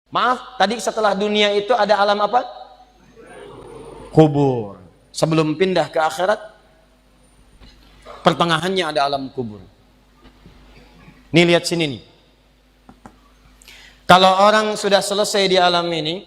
Maaf, tadi setelah dunia itu ada alam apa? Kubur. Sebelum pindah ke akhirat, pertengahannya ada alam kubur. Nih lihat sini nih. Kalau orang sudah selesai di alam ini,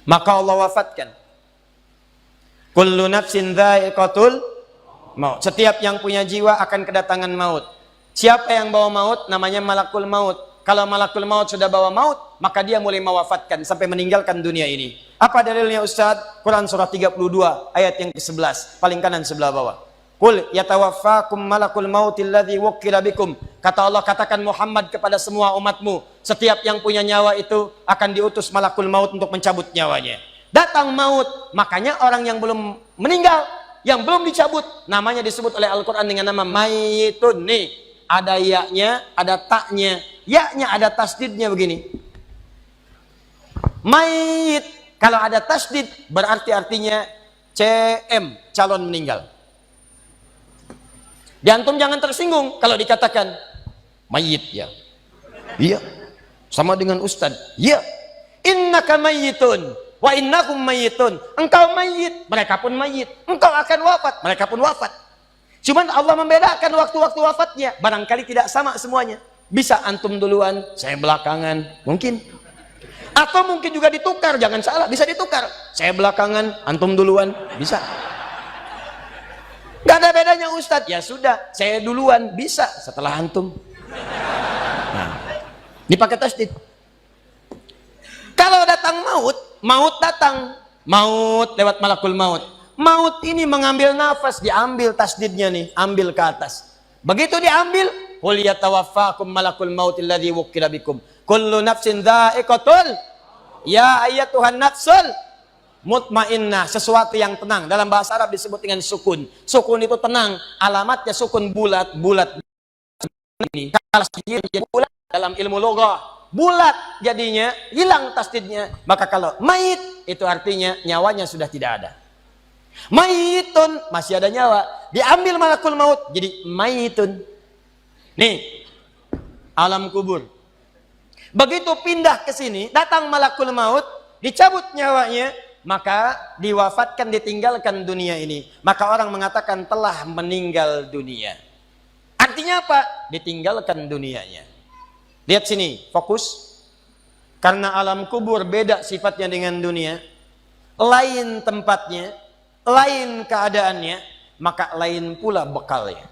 maka Allah wafatkan. Kullu nafsin dha'iqatul maut. Setiap yang punya jiwa akan kedatangan maut. Siapa yang bawa maut? Namanya malakul maut. Kalau malakul maut sudah bawa maut, maka dia mulai mewafatkan sampai meninggalkan dunia ini. Apa dalilnya Ustaz? Quran surah 32 ayat yang ke-11, paling kanan sebelah bawah. Qul yatawaffakum malakul mautil ladzi wukkila bikum. Kata Allah, katakan Muhammad kepada semua umatmu, setiap yang punya nyawa itu akan diutus malakul maut untuk mencabut nyawanya. Datang maut, makanya orang yang belum meninggal, yang belum dicabut, namanya disebut oleh Al-Quran dengan nama mayitun. Nih, ada ya-nya, ada taknya. Ya-nya ada tasdidnya begini. Mayit. Kalau ada tasdid, berarti artinya CM, calon meninggal. Di antum jangan tersinggung kalau dikatakan mayit ya. Iya. Sama dengan Ustad. Iya. Innaka mayyitun wa innakum mayyitun. Engkau mayit, mereka pun mayit. Engkau akan wafat, mereka pun wafat. Cuman Allah membedakan waktu-waktu wafatnya. Barangkali tidak sama semuanya. Bisa antum duluan, saya belakangan, mungkin. Atau mungkin juga ditukar, jangan salah, bisa ditukar. Saya belakangan, antum duluan, bisa. Gak ada bedanya Ustadz. Ya sudah, saya duluan, bisa setelah antum. Nah, dipakai tasdid. Kalau datang maut, maut datang. Maut lewat malakul maut. Maut ini mengambil nafas, diambil tasdidnya nih, ambil ke atas. Begitu diambil, qul yatawaffakum malakul mautil ladzi wukkila bikum. Kullu nafsin dha'iqatul. Ya ayyatuhan nafsul mutmainnah, sesuatu yang tenang. Dalam bahasa Arab disebut dengan sukun. Sukun itu tenang, alamatnya sukun bulat. Bulat ini kalau bulat dalam ilmu loghah, bulat jadinya hilang tasdidnya. Maka kalau mayit itu artinya nyawanya sudah tidak ada. Mayitun masih ada nyawa, diambil malakul maut jadi mayitun. Nih, alam kubur. Begitu pindah ke sini, datang malakul maut, dicabut nyawanya, maka diwafatkan, ditinggalkan dunia ini. Maka orang mengatakan telah meninggal dunia. Artinya apa? Ditinggalkan dunianya. Lihat sini, fokus. Karena alam kubur beda sifatnya dengan dunia, lain tempatnya, lain keadaannya, maka lain pula bekalnya.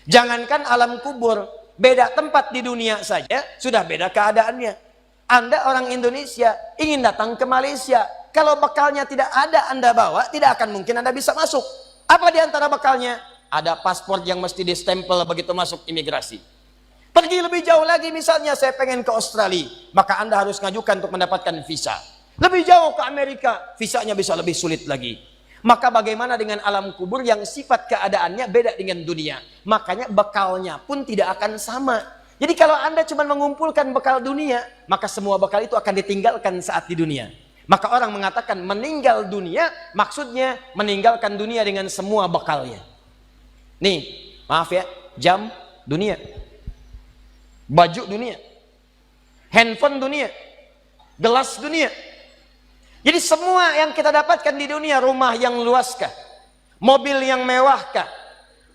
Jangankan alam kubur, beda tempat di dunia saja sudah beda keadaannya. Anda orang Indonesia ingin datang ke Malaysia, kalau bekalnya tidak ada Anda bawa, tidak akan mungkin Anda bisa masuk. Apa di antara bekalnya? Ada paspor yang mesti distempel begitu masuk imigrasi. Pergi lebih jauh lagi, misalnya saya pengen ke Australia, maka Anda harus ngajukan untuk mendapatkan visa. Lebih jauh ke Amerika, visanya bisa lebih sulit lagi. Maka bagaimana dengan alam kubur yang sifat keadaannya beda dengan dunia? Makanya bekalnya pun tidak akan sama. Jadi kalau Anda cuma mengumpulkan bekal dunia, maka semua bekal itu akan ditinggalkan saat di dunia. Maka orang mengatakan meninggal dunia, maksudnya meninggalkan dunia dengan semua bekalnya. Nih, maaf ya, jam dunia, baju dunia, handphone dunia, gelas dunia. Jadi semua yang kita dapatkan di dunia, rumah yang luaskah, mobil yang mewahkah,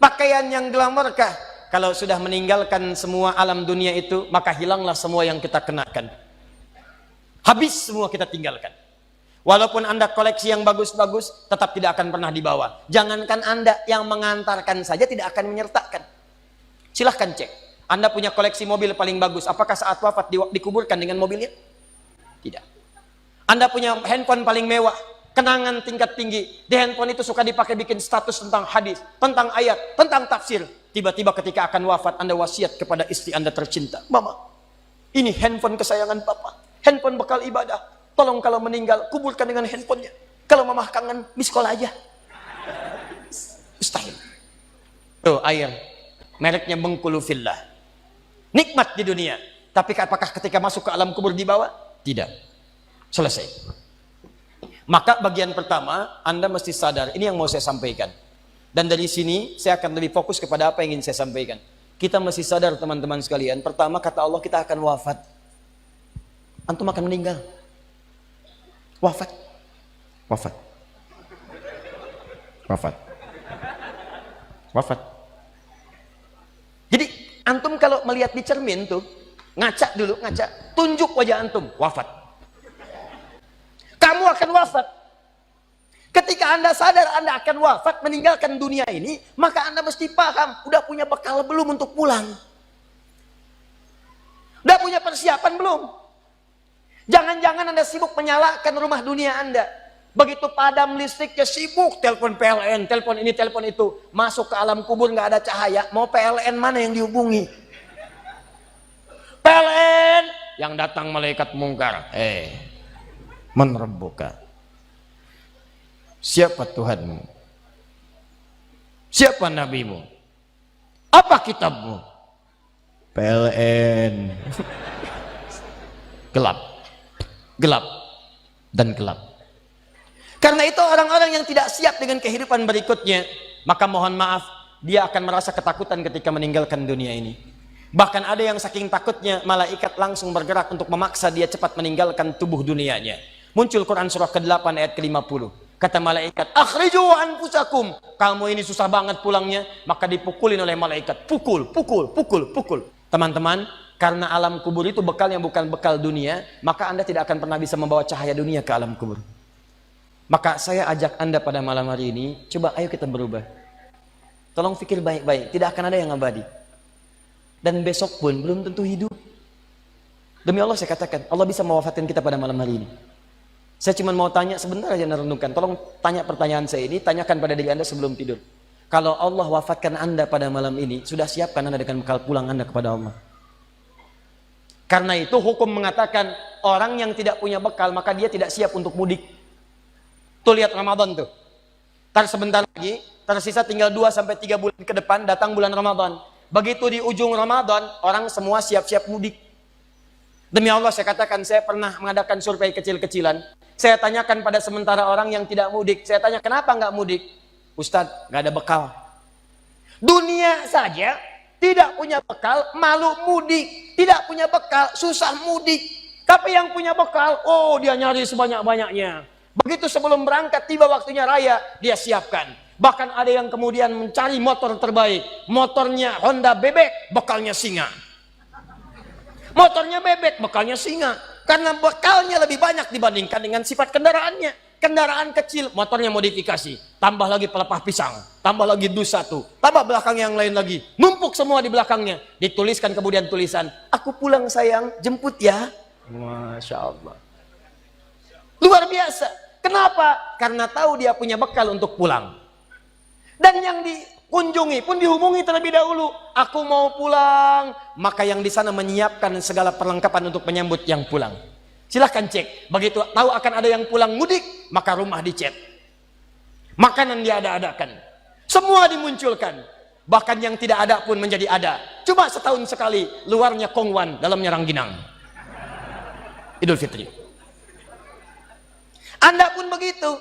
pakaian yang glamorkah, kalau sudah meninggalkan semua alam dunia itu, maka hilanglah semua yang kita kenakan. Habis semua kita tinggalkan. Walaupun Anda koleksi yang bagus-bagus, tetap tidak akan pernah dibawa. Jangankan Anda, yang mengantarkan saja tidak akan menyertakan. Silahkan cek. Anda punya koleksi mobil paling bagus, apakah saat wafat dikuburkan dengan mobilnya? Tidak. Anda punya handphone paling mewah, kenangan tingkat tinggi. Di handphone itu suka dipakai bikin status tentang hadis, tentang ayat, tentang tafsir. Tiba-tiba ketika akan wafat, Anda wasiat kepada istri Anda tercinta. Mama, ini handphone kesayangan Papa. Handphone bekal ibadah. Tolong kalau meninggal, kuburkan dengan handphonenya. Kalau Mama kangen, miss call aja. Mustahil. Tuh, air. Mereknya Bengkulu Fillah. Nikmat di dunia. Tapi apakah ketika masuk ke alam kubur dibawa? Tidak. Selesai. Maka bagian pertama, Anda mesti sadar, ini yang mau saya sampaikan. Dan dari sini, saya akan lebih fokus kepada apa yang ingin saya sampaikan. Kita mesti sadar teman-teman sekalian, pertama kata Allah kita akan wafat. antum akan meninggal. Wafat. Wafat. Wafat. Wafat. Jadi antum kalau melihat di cermin tuh, ngaca dulu, ngaca, tunjuk wajah antum, wafat. Kamu akan wafat. Ketika Anda sadar Anda akan wafat, meninggalkan dunia ini, maka Anda mesti paham, udah punya bekal belum untuk pulang? Udah punya persiapan belum? Jangan-jangan Anda sibuk menyalakan rumah dunia Anda. Begitu padam listriknya, sibuk telepon PLN, telepon ini, telepon itu. Masuk ke alam kubur nggak ada cahaya, mau PLN mana yang dihubungi? PLN yang datang malaikat mungkar. Man rabbuka? Siapa Tuhanmu? Siapa nabimu? Apa kitabmu? PLN. Gelap. Gelap dan gelap. Karena itu orang-orang yang tidak siap dengan kehidupan berikutnya, maka mohon maaf, dia akan merasa ketakutan ketika meninggalkan dunia ini. Bahkan ada yang saking takutnya, malaikat langsung bergerak untuk memaksa dia cepat meninggalkan tubuh dunianya. Muncul Quran surah ke-8 ayat ke-50. Kata malaikat, akhriju anfusakum. Kamu ini susah banget pulangnya, maka dipukulin oleh malaikat. Pukul, pukul, pukul, pukul. Teman-teman, karena alam kubur itu bekalnya bukan bekal dunia, maka Anda tidak akan pernah bisa membawa cahaya dunia ke alam kubur. Maka saya ajak Anda pada malam hari ini, coba ayo kita berubah. Tolong pikir baik-baik, tidak akan ada yang abadi. Dan besok pun belum tentu hidup. Demi Allah saya katakan, Allah bisa mewafatkan kita pada malam hari ini. Saya cuma mau tanya sebentar aja merenungkan. Tolong tanya pertanyaan saya ini, tanyakan pada diri Anda sebelum tidur. Kalau Allah wafatkan Anda pada malam ini, sudah siapkan Anda dengan bekal pulang Anda kepada Allah? Karena itu hukum mengatakan orang yang tidak punya bekal maka dia tidak siap untuk mudik. Tuh lihat Ramadan tuh. Ntar sebentar lagi, tersisa tinggal 2-3 bulan ke depan datang bulan Ramadan. Begitu di ujung Ramadan, orang semua siap-siap mudik. Demi Allah saya katakan, saya pernah mengadakan survei kecil-kecilan. Saya tanyakan pada sementara orang yang tidak mudik. Saya tanya, kenapa nggak mudik? Ustadz, nggak ada bekal. Dunia saja tidak punya bekal, malu mudik. Tidak punya bekal, susah mudik. Tapi yang punya bekal, oh dia nyari sebanyak-banyaknya. Begitu sebelum berangkat, tiba waktunya raya, dia siapkan. Bahkan ada yang kemudian mencari motor terbaik. Motornya Honda bebek, bekalnya singa. Motornya bebek, bekalnya singa. Karena bekalnya lebih banyak dibandingkan dengan sifat kendaraannya. Kendaraan kecil, motornya modifikasi. Tambah lagi pelepah pisang. Tambah lagi dus 1. Tambah belakang yang lain lagi. Numpuk semua di belakangnya. Dituliskan kemudian tulisan, aku pulang sayang, jemput ya. Masya Allah. Luar biasa. Kenapa? Karena tahu dia punya bekal untuk pulang. Dan yang dikunjungi pun dihubungi terlebih dahulu. Aku mau pulang. Maka yang di sana menyiapkan segala perlengkapan untuk menyambut yang pulang. Silahkan cek. Begitu tahu akan ada yang pulang mudik, maka rumah dicet. Makanan diada-adakan. Semua dimunculkan. Bahkan yang tidak ada pun menjadi ada. Coba setahun sekali. Luarnya kongwan, dalamnya rangginang. Idul Fitri. Anda pun begitu.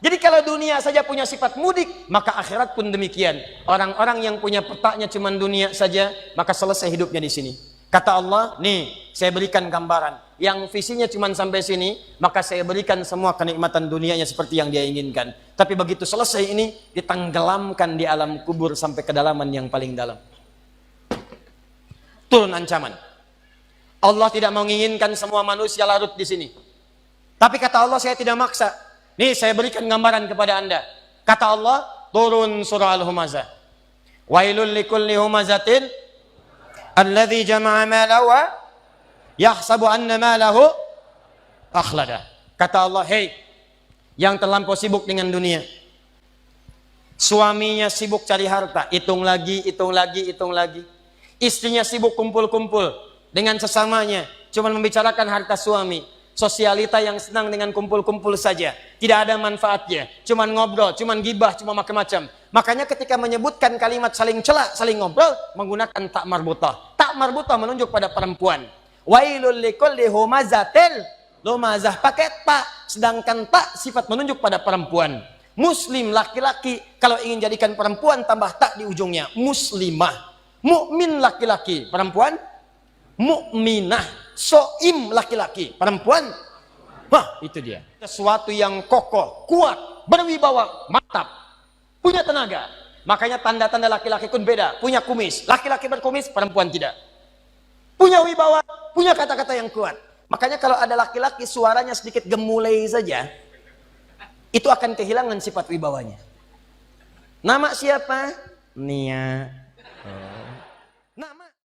Jadi kalau dunia saja punya sifat mudik, maka akhirat pun demikian. Orang-orang yang punya petaknya cuma dunia saja, maka selesai hidupnya di sini. Kata Allah, nih saya berikan gambaran. Yang visinya cuma sampai sini, maka saya berikan semua kenikmatan dunianya seperti yang dia inginkan. Tapi begitu selesai ini, ditenggelamkan di alam kubur sampai kedalaman yang paling dalam. Turun ancaman. Allah tidak menginginkan semua manusia larut di sini. Tapi kata Allah, saya tidak maksa. Nih saya berikan gambaran kepada Anda. Kata Allah, turun surah Al-Humazah. Wailul likulli humazatin alladzi jama'a malahu wa yahsabu anna malahu akhlada. Kata Allah, hei yang terlampau sibuk dengan dunia. Suaminya sibuk cari harta, hitung lagi, hitung lagi, hitung lagi. Istrinya sibuk kumpul-kumpul dengan sesamanya, cuma membicarakan harta suami. Sosialita yang senang dengan kumpul-kumpul saja, tidak ada manfaatnya, cuman ngobrol, cuman gibah, cuma macam-macam. Makanya ketika menyebutkan kalimat saling cela, saling ngobrol, menggunakan tak marbutah. Tak marbutah menunjuk pada perempuan. Wailul likulli humazatil lumazah, pakai tak, sedangkan tak sifat menunjuk pada perempuan. Muslim laki-laki, kalau ingin jadikan perempuan tambah tak di ujungnya, muslimah. Mukmin laki-laki, perempuan mukminah. soim laki-laki, perempuan. Wah, itu dia. Sesuatu yang kokoh, kuat, berwibawa, mantap, punya tenaga. Makanya tanda-tanda laki-laki pun beda. Punya kumis, laki-laki berkumis, perempuan tidak. Punya wibawa, punya kata-kata yang kuat. Makanya kalau ada laki-laki suaranya sedikit gemulai saja, itu akan kehilangan sifat wibawanya. Nama siapa? Nia.